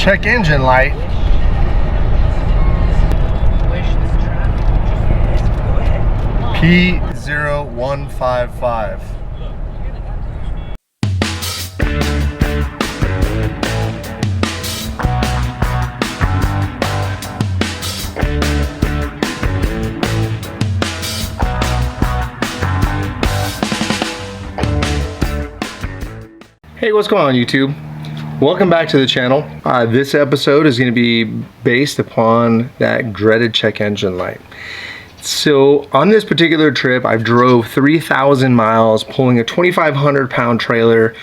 check engine light. P0155. Hey, what's going on YouTube? Welcome back to the channel. This episode is going to be based upon that dreaded check engine light. So on this particular trip, I drove 3,000 miles pulling a 2,500 pound trailer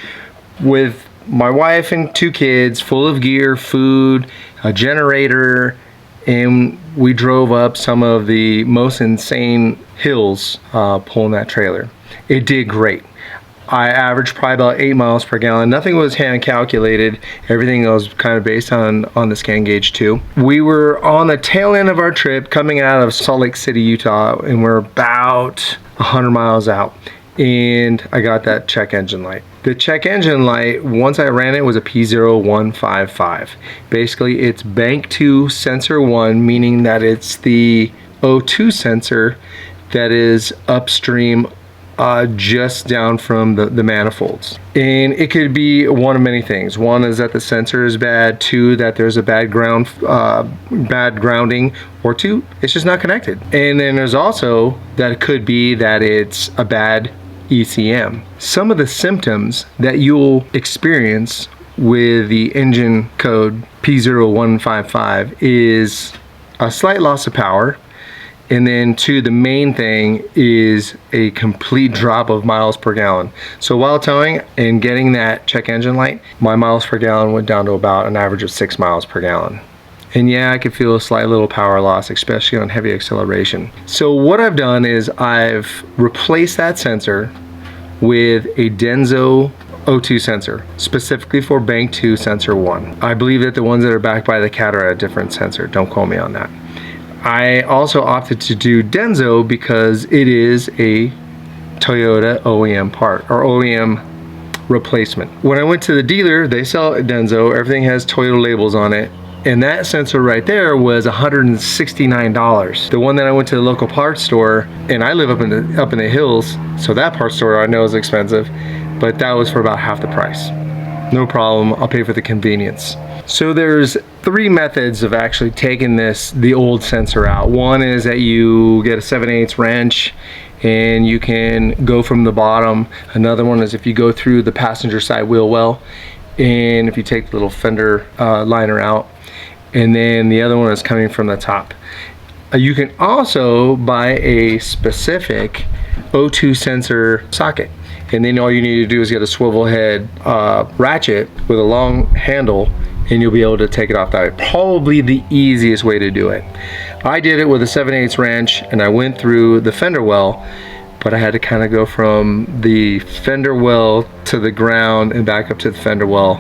with my wife and 2 kids, full of gear, food, a generator, and we drove up some of the most insane hills pulling that trailer. It did great. I averaged probably about 8 miles per gallon. Nothing was hand calculated. Everything was kind of based on the scan gauge too. We were on the tail end of our trip coming out of Salt Lake City, Utah, and we're about 100 miles out. And I got that check engine light. The check engine light, once I ran it, was a P0155. Basically, it's bank 2 sensor 1, meaning that it's the O2 sensor that is upstream just down from the manifolds. And it could be one of many things. One is that the sensor is bad, 2 that there's a bad grounding, or 2 it's just not connected. And then there's also that it could be that it's a bad ECM. Some of the symptoms that you'll experience with the engine code P0155 is a slight loss of power. And then 2, the main thing is a complete drop of miles per gallon. So while towing and getting that check engine light, my miles per gallon went down to about an average of 6 miles per gallon. And yeah, I could feel a slight little power loss, especially on heavy acceleration. So what I've done is I've replaced that sensor with a Denso O2 sensor, specifically for bank 2 sensor 1. I believe that the ones that are backed by the CAT are a different sensor. Don't quote me on that. I also opted to do Denso because it is a Toyota OEM part, or OEM replacement. When I went to the dealer, they sell Denso, everything has Toyota labels on it, and that sensor right there was $169. The one that I went to the local parts store, and I live up in the hills, so that parts store I know is expensive, but that was for about half the price. No problem, I'll pay for the convenience. So there's 3 methods of actually taking the old sensor out. One is that you get a 7/8 wrench and you can go from the bottom. Another one is if you go through the passenger side wheel well, and if you take the little fender liner out. And then the other one is coming from the top. You can also buy a specific O2 sensor socket. And then all you need to do is get a swivel head ratchet with a long handle, and you'll be able to take it off that way. Probably the easiest way to do it. I did it with a 7/8 wrench, and I went through the fender well, but I had to kind of go from the fender well to the ground and back up to the fender well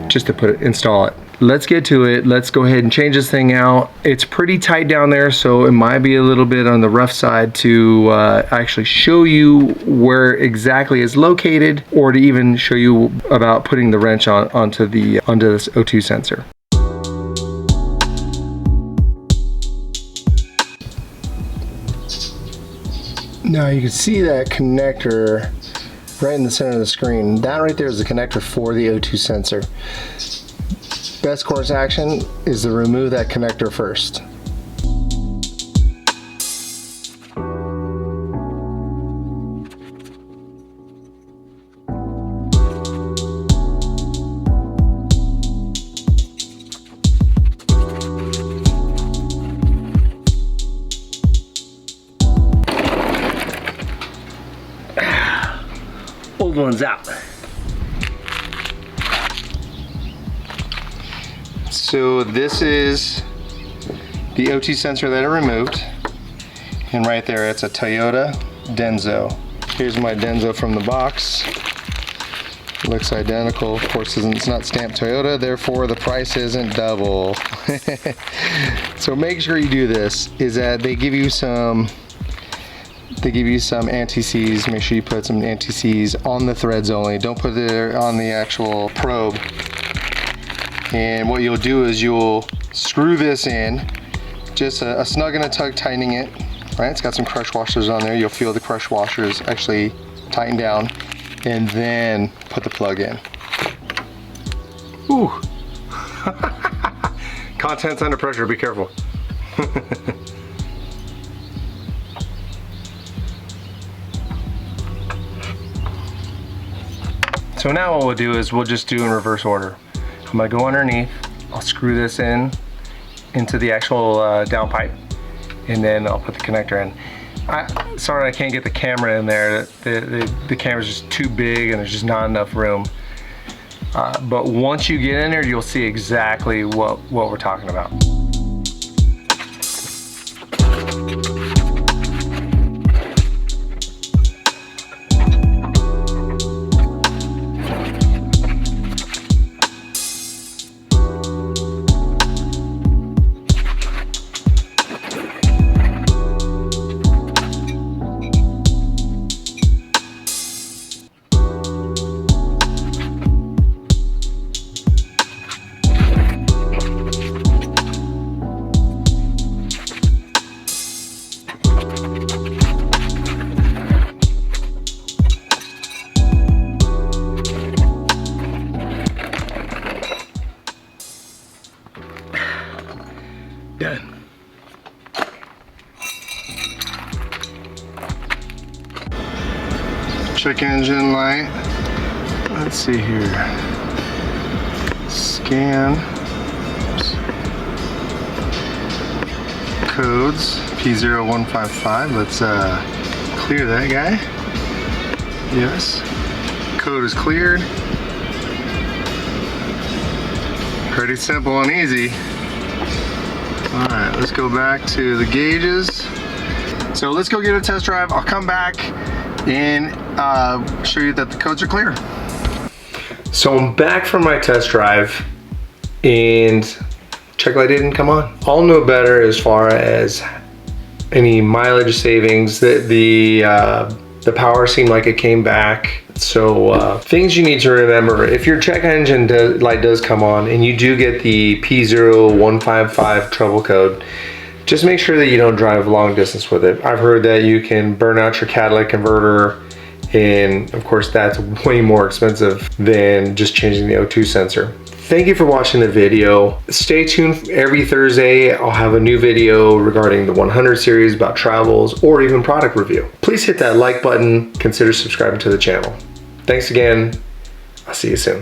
just to install it. Let's get to it. Let's go ahead and change this thing out. It's pretty tight down there, so it might be a little bit on the rough side to actually show you where exactly it's located, or to even show you about putting the wrench onto this O2 sensor. Now you can see that connector right in the center of the screen. That right there is the connector for the O2 sensor. Best course action is to remove that connector first. Old one's out. So this is the O2 sensor that I removed, and right there it's a Toyota Denso. Here's my Denso from the box. Looks identical. Of course, it's not stamped Toyota, therefore the price isn't double. So make sure you do this, is that they give you some anti-seize. Make sure you put some anti-seize on the threads only. Don't put it on the actual probe. And what you'll do is you'll screw this in, just a snug and a tug tightening it, right? It's got some crush washers on there. You'll feel the crush washers actually tighten down, and then put the plug in. Ooh. Contents under pressure, be careful. So now what we'll do is we'll just do in reverse order. I'm gonna go underneath, I'll screw this into the actual downpipe, and then I'll put the connector in. Sorry I can't get the camera in there. The camera's just too big and there's just not enough room. But once you get in there, you'll see exactly what we're talking about. Done. Check engine light. Let's see here. Scan. Oops. Codes. P0155. Let's clear that guy. Yes. Code is cleared. Pretty simple and easy. Alright, let's go back to the gauges. So let's go get a test drive. I'll come back and show you that the codes are clear. So I'm back from my test drive and check light didn't come on. I'll know better as far as any mileage savings. The power seemed like it came back. So things you need to remember: if your check engine light does come on and you do get the P0155 trouble code, just make sure that you don't drive long distance with it. I've heard that you can burn out your catalytic converter, and of course that's way more expensive than just changing the O2 sensor. Thank you for watching the video. Stay tuned. Every Thursday I'll have a new video regarding the 100 series, about travels, or even product review. Please hit that like button, consider subscribing to the channel. Thanks again. I'll see you soon.